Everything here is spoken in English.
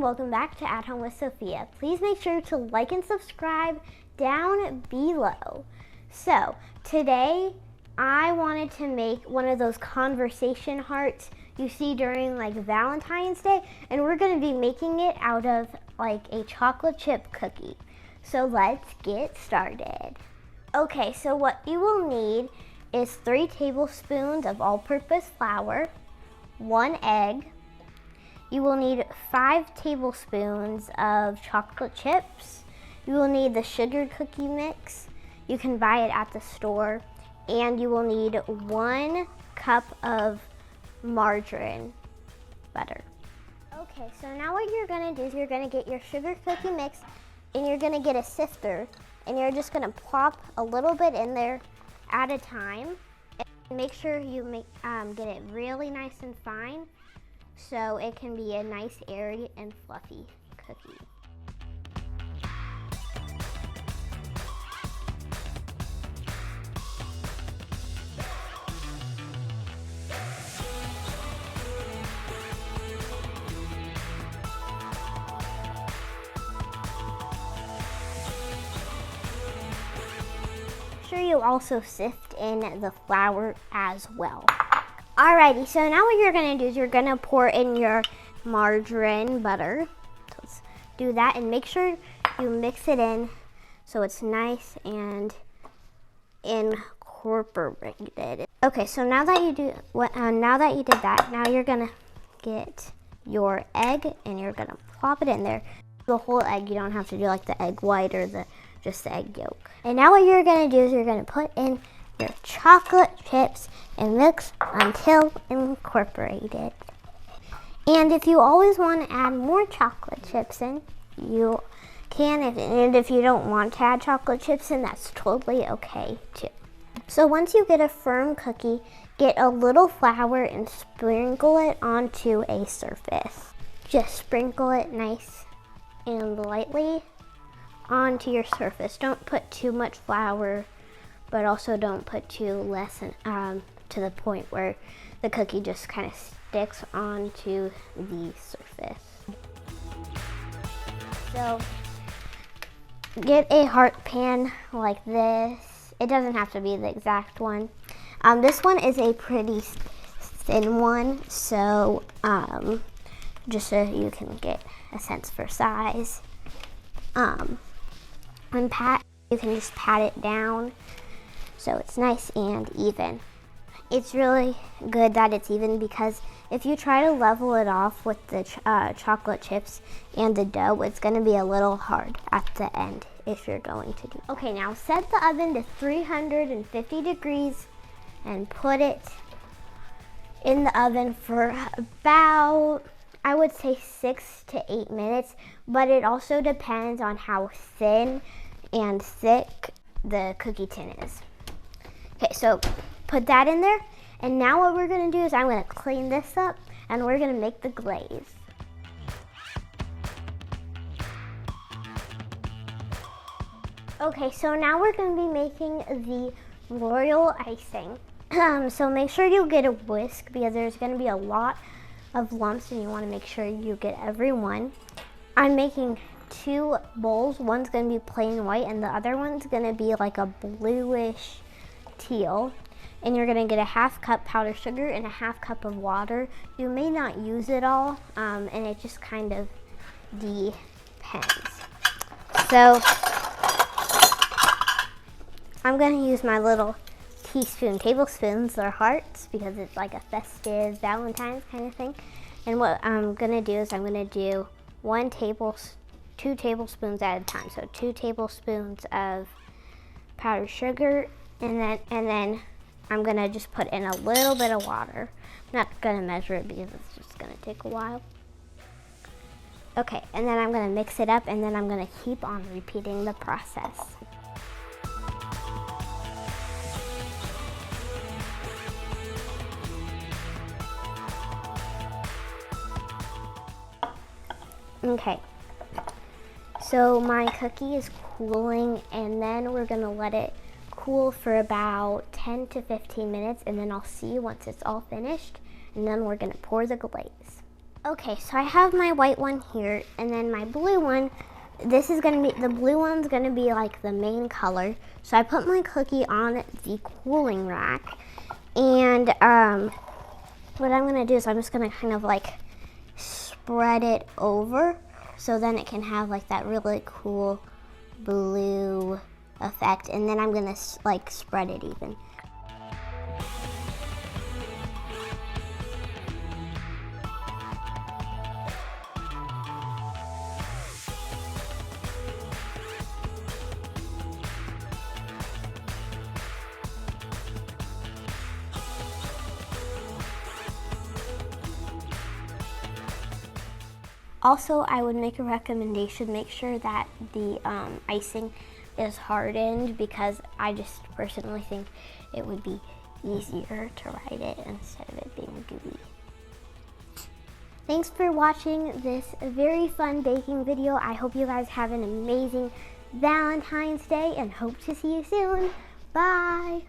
welcome back to At Home with Sophia. Please make sure to like and subscribe down below. So today I wanted to make one of those conversation hearts you see during like Valentine's Day, and we're going to be making it out of like a chocolate chip cookie. So let's get started. Okay, so what you will need is 3 tablespoons of all-purpose flour, 1 egg. You will need 5 tablespoons of chocolate chips. You will need the sugar cookie mix. You can buy it at the store. And you will need 1 cup of margarine butter. Okay, so now what you're gonna do is you're gonna get your sugar cookie mix and you're gonna get a sifter and you're just gonna plop a little bit in there at a time. And make sure you get it really nice and fine, so it can be a nice, airy, and fluffy cookie. Make sure you also sift in the flour as well. Alrighty, so now what you're gonna do is you're gonna pour in your margarine butter. So let's do that and make sure you mix it in so it's nice and incorporated. Okay, so now that you did that, now you're gonna get your egg and you're gonna plop it in there. The whole egg, you don't have to do like the egg white or just the egg yolk. And now what you're gonna do is you're gonna put in your chocolate chips and mix until incorporated. And if you always want to add more chocolate chips in, you can. And if you don't want to add chocolate chips in, that's totally okay too. So once you get a firm cookie, get a little flour and sprinkle it onto a surface. Just sprinkle it nice and lightly onto your surface. Don't put too much flour, but also don't put too less to the point where the cookie just kind of sticks onto the surface. So get a heart pan like this. It doesn't have to be the exact one. This one is a pretty thin one, so just so you can get a sense for size. You can just pat it down so it's nice and even. It's really good that it's even, because if you try to level it off with the chocolate chips and the dough, it's going to be a little hard at the end if you're going to do. Okay, now set the oven to 350 degrees and put it in the oven for about, I would say 6 to 8 minutes, but it also depends on how thin and thick the cookie tin is. Okay, so put that in there, and now what we're gonna do is I'm gonna clean this up and we're gonna make the glaze. Okay, so now we're gonna be making the royal icing. So make sure you get a whisk, because there's gonna be a lot of lumps and you wanna make sure you get every one. I'm making 2 bowls. One's gonna be plain white and the other one's gonna be like a bluish teal. And you're gonna get a 1/2 cup powdered sugar and a 1/2 cup of water. You may not use it all, and it just kind of depends. So I'm gonna use my little tablespoons or hearts, because it's like a festive Valentine's kind of thing. And what I'm gonna do is I'm gonna do 2 tablespoons at a time. So 2 tablespoons of powdered sugar, and then I'm gonna just put in a little bit of water. I'm not gonna measure it because it's just gonna take a while. Okay, and then I'm gonna mix it up, and then I'm gonna keep on repeating the process. Okay, so my cookie is cooling, and then we're gonna let it cool for about 10 to 15 minutes, and then I'll see you once it's all finished, and then we're gonna pour the glaze. Okay, so I have my white one here, and then my blue one, the blue one's gonna be like the main color. So I put my cookie on the cooling rack, and what I'm gonna do is I'm just gonna kind of like spread it over, so then it can have like that really cool blue effect, and then I'm gonna like spread it even. Also, I would make a recommendation, make sure that the icing is hardened, because I just personally think it would be easier to write it instead of it being gooey. Thanks for watching this very fun baking video. I hope you guys have an amazing Valentine's Day and hope to see you soon. Bye!